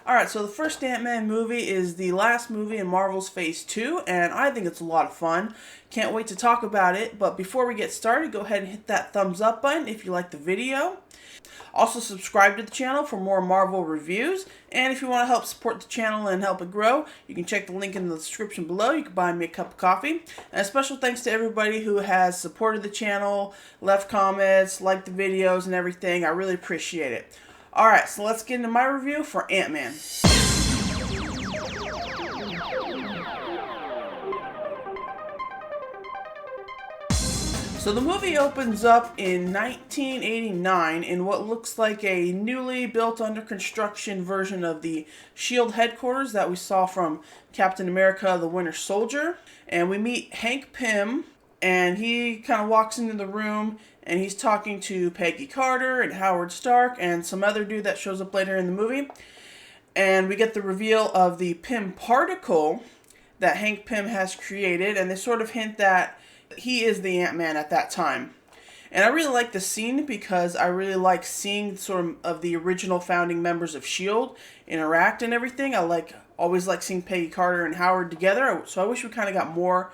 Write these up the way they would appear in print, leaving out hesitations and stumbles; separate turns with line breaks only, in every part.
Alright, so the first Ant-Man movie is the last movie in Marvel's Phase 2, and I think it's a lot of fun. Can't wait to talk about it, but before we get started, go ahead and hit that thumbs up button if you like the video. Also, subscribe to the channel for more Marvel reviews, and if you want to help support the channel and help it grow, you can check the link in the description below. You can buy me a cup of coffee. And a special thanks to everybody who has supported the channel, left comments, liked the videos, and everything. I really appreciate it. Alright, so let's get into my review for Ant-Man. So the movie opens up in 1989 in what looks like a newly built under construction version of the S.H.I.E.L.D. headquarters that we saw from Captain America the Winter Soldier. And we meet Hank Pym, and he kind of walks into the room and he's talking to Peggy Carter and Howard Stark and some other dude that shows up later in the movie. And we get the reveal of the Pym particle that Hank Pym has created, and they sort of hint that he is the Ant-Man at that time. And I really like the scene because I really like seeing sort of the original founding members of S.H.I.E.L.D. interact and everything. Always like seeing Peggy Carter and Howard together, so I wish we kind of got more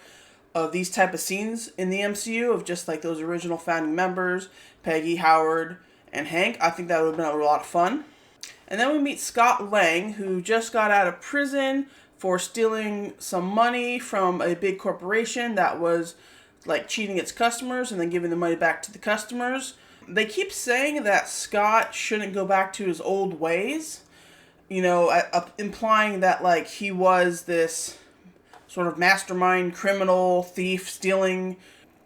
of these type of scenes in the MCU of just like those original founding members, Peggy, Howard, and Hank. I think that would have been a lot of fun. And then we meet Scott Lang, who just got out of prison for stealing some money from a big corporation that was like cheating its customers and then giving the money back to the customers. They keep saying that Scott shouldn't go back to his old ways, implying that like he was this sort of mastermind, criminal, thief, stealing,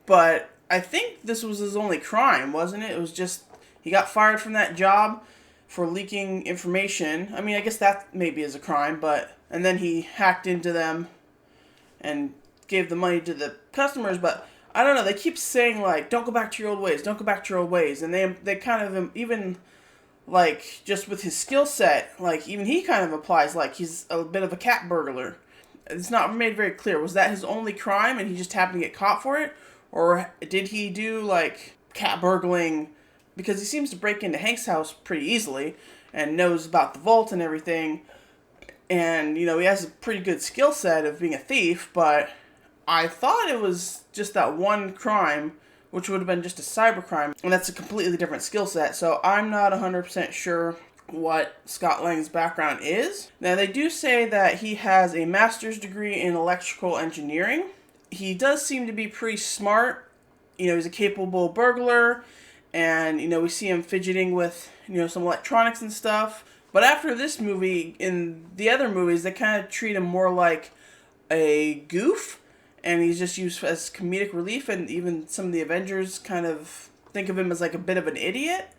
but I think this was his only crime, wasn't it? It was just, he got fired from that job for leaking information. I mean, I guess that maybe is a crime, and then he hacked into them and gave the money to the customers, but I don't know, they keep saying, like, don't go back to your old ways, don't go back to your old ways, and they kind of, even, like, just with his skill set, like, even he kind of applies, like, he's a bit of a cat burglar. It's not made very clear. Was that his only crime and he just happened to get caught for it? Or did he do, like, cat burgling? Because he seems to break into Hank's house pretty easily and knows about the vault and everything. And, he has a pretty good skill set of being a thief, but I thought it was just that one crime, which would have been just a cybercrime, and that's a completely different skill set. So I'm not 100% sure what Scott Lang's background is. Now, they do say that he has a master's degree in electrical engineering. He does seem to be pretty smart. He's a capable burglar, and, we see him fidgeting with, some electronics and stuff. But after this movie, in the other movies, they kind of treat him more like a goof, and he's just used as comedic relief, and even some of the Avengers kind of think of him as like a bit of an idiot.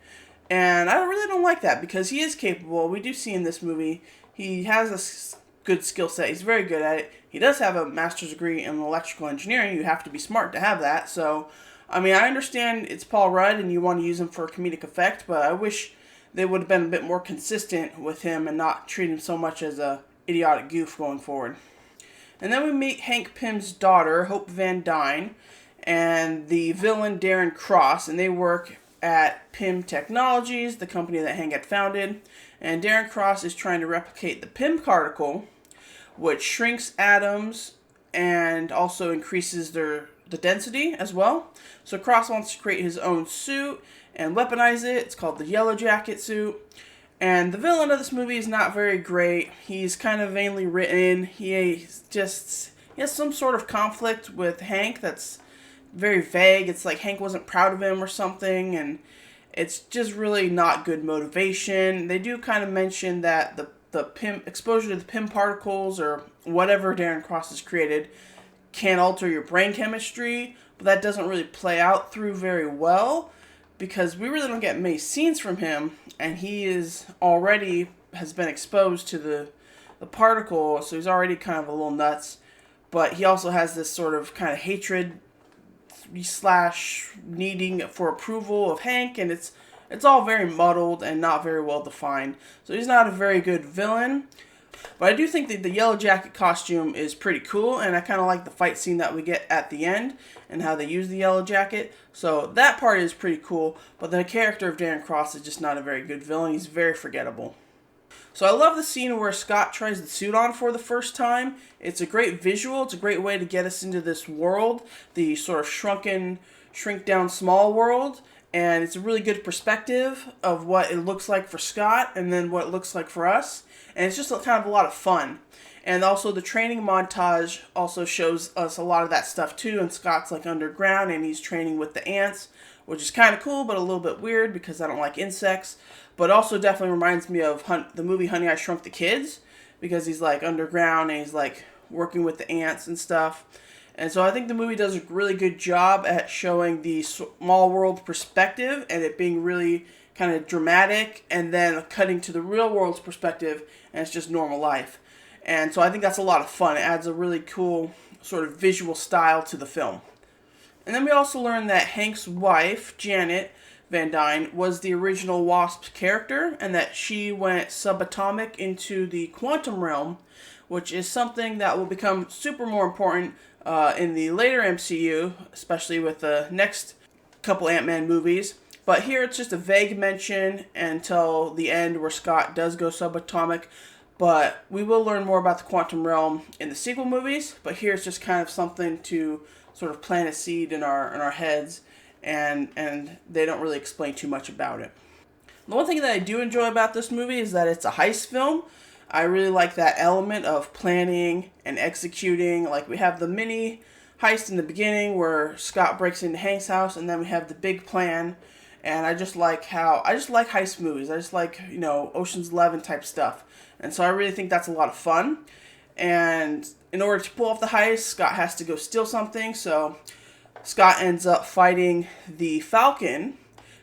And I really don't like that because he is capable. We do see in this movie he has a good skill set. He's very good at it. He does have a master's degree in electrical engineering. You have to be smart to have that. So, I mean, I understand it's Paul Rudd and you want to use him for comedic effect, but I wish they would have been a bit more consistent with him and not treat him so much as a idiotic goof going forward. And then we meet Hank Pym's daughter, Hope Van Dyne, and the villain Darren Cross, and they work at Pym Technologies, the company that Hank had founded. And Darren Cross is trying to replicate the Pym particle, which shrinks atoms and also increases the density as well. So Cross wants to create his own suit and weaponize it. It's called the Yellow Jacket suit. And the villain of this movie is not very great. He's kind of vainly written. He has some sort of conflict with Hank that's very vague. It's like Hank wasn't proud of him or something, and it's just really not good motivation. They do kind of mention that the Pym exposure to the Pym particles or whatever Darren Cross has created can alter your brain chemistry, but that doesn't really play out through very well because we really don't get many scenes from him, and he has been exposed to the particle, so he's already kind of a little nuts. But he also has this sort of kind of hatred / needing for approval of Hank, and it's all very muddled and not very well defined. So he's not a very good villain. But I do think that the Yellow Jacket costume is pretty cool, and I kind of like the fight scene that we get at the end and how they use the Yellow Jacket. So that part is pretty cool, but the character of Darren Cross is just not a very good villain. He's very forgettable. So I love the scene where Scott tries the suit on for the first time. It's a great visual. It's a great way to get us into this world, the sort of shrink down small world. And it's a really good perspective of what it looks like for Scott and then what it looks like for us. And it's just kind of a lot of fun. And also the training montage also shows us a lot of that stuff too. And Scott's like underground and he's training with the ants, which is kind of cool, but a little bit weird because I don't like insects. But also definitely reminds me of the movie Honey, I Shrunk the Kids, because he's like underground and he's like working with the ants and stuff. And so I think the movie does a really good job at showing the small world perspective and it being really kind of dramatic, and then cutting to the real world's perspective and it's just normal life. And so I think that's a lot of fun. It adds a really cool sort of visual style to the film. And then we also learned that Hank's wife, Janet Van Dyne, was the original Wasp character, and that she went subatomic into the quantum realm, which is something that will become super more important in the later MCU, especially with the next couple Ant-Man movies. But here it's just a vague mention until the end where Scott does go subatomic. But we will learn more about the quantum realm in the sequel movies. But here it's just kind of something to sort of plant a seed in our heads, and they don't really explain too much about it. The one thing that I do enjoy about this movie is that it's a heist film. I really like that element of planning and executing. Like we have the mini heist in the beginning where Scott breaks into Hank's house, and then we have the big plan. And I just like heist movies. I just like, Ocean's 11 type stuff. And so I really think that's a lot of fun. And in order to pull off the heist, Scott has to go steal something. So Scott ends up fighting the Falcon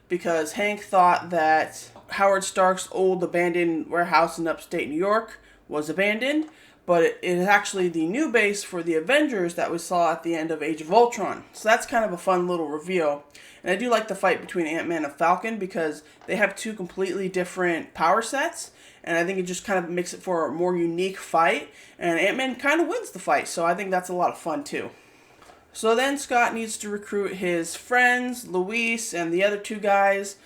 because Hank thought that Howard Stark's old abandoned warehouse in upstate New York was abandoned. But it is actually the new base for the Avengers that we saw at the end of Age of Ultron. So that's kind of a fun little reveal. And I do like the fight between Ant-Man and Falcon because they have two completely different power sets. And I think it just kind of makes it for a more unique fight. And Ant-Man kind of wins the fight, so I think that's a lot of fun too. So then Scott needs to recruit his friends, Luis and the other two guys,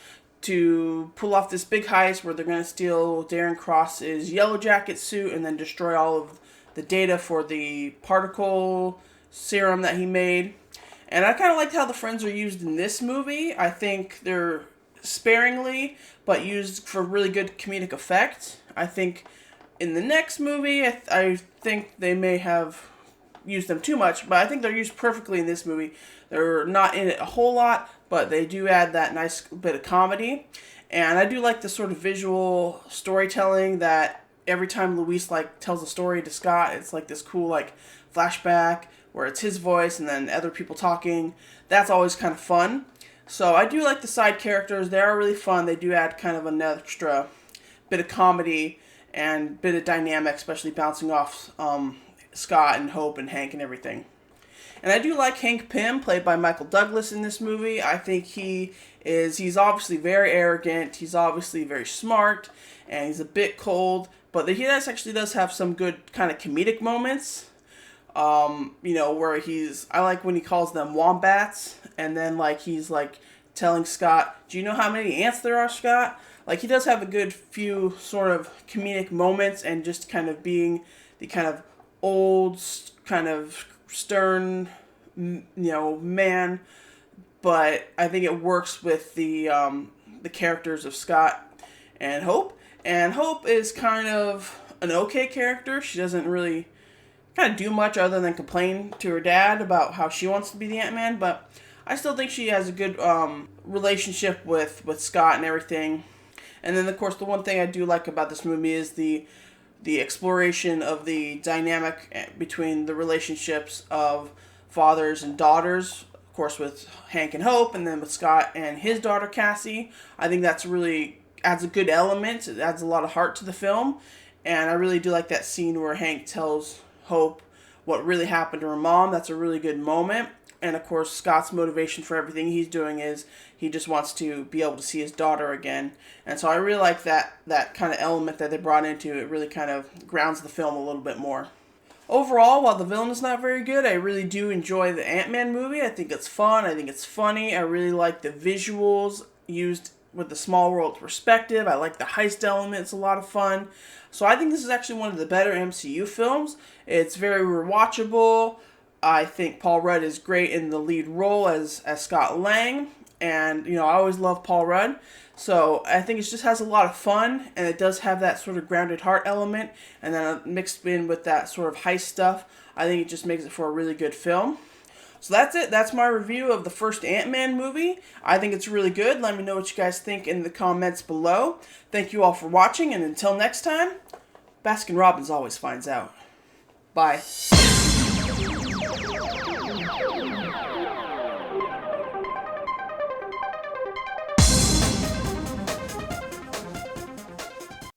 to pull off this big heist where they're going to steal Darren Cross's Yellow Jacket suit and then destroy all of the data for the particle serum that he made. And I kind of liked how the friends are used in this movie. I think they're sparingly, but used for really good comedic effect. I think in the next movie, I think they may have used them too much, but I think they're used perfectly in this movie. They're not in it a whole lot, but they do add that nice bit of comedy. And I do like the sort of visual storytelling that every time Luis tells a story to Scott, it's like this cool flashback where it's his voice and then other people talking. That's always kind of fun. So I do like the side characters. They are really fun. They do add kind of an extra bit of comedy and bit of dynamic, especially bouncing off Scott and Hope and Hank and everything. And I do like Hank Pym, played by Michael Douglas in this movie. I think he's obviously very arrogant, he's obviously very smart, and he's a bit cold, but he actually does have some good kind of comedic moments. Where I like when he calls them wombats, and then he's telling Scott, do you know how many ants there are, Scott? He does have a good few sort of comedic moments, and just kind of being the kind of old, kind of stern, man. But I think it works with the characters of Scott and Hope. And Hope is kind of an okay character. She doesn't really kind of do much other than complain to her dad about how she wants to be the Ant-Man, but I still think she has a good relationship with Scott and everything. And then, of course, the one thing I do like about this movie is the exploration of the dynamic between the relationships of fathers and daughters, of course, with Hank and Hope, and then with Scott and his daughter, Cassie. I think that's really adds a good element. It adds a lot of heart to the film, and I really do like that scene where Hank tells Hope what really happened to her mom. That's a really good moment. And of course, Scott's motivation for everything he's doing is he just wants to be able to see his daughter again. And so I really like that kind of element that they brought into it. Really kind of grounds the film a little bit more. Overall, while the villain is not very good, I really do enjoy the Ant-Man movie. I think it's fun. I think it's funny. I really like the visuals used with the small world perspective. I like the heist element; it's a lot of fun. So I think this is actually one of the better MCU films. It's very rewatchable. I think Paul Rudd is great in the lead role as Scott Lang, and I always love Paul Rudd. So I think it just has a lot of fun, and it does have that sort of grounded heart element, and then mixed in with that sort of heist stuff. I think it just makes it for a really good film. So that's it. That's my review of the first Ant-Man movie. I think it's really good. Let me know what you guys think in the comments below. Thank you all for watching, and until next time, Baskin Robbins always finds out. Bye.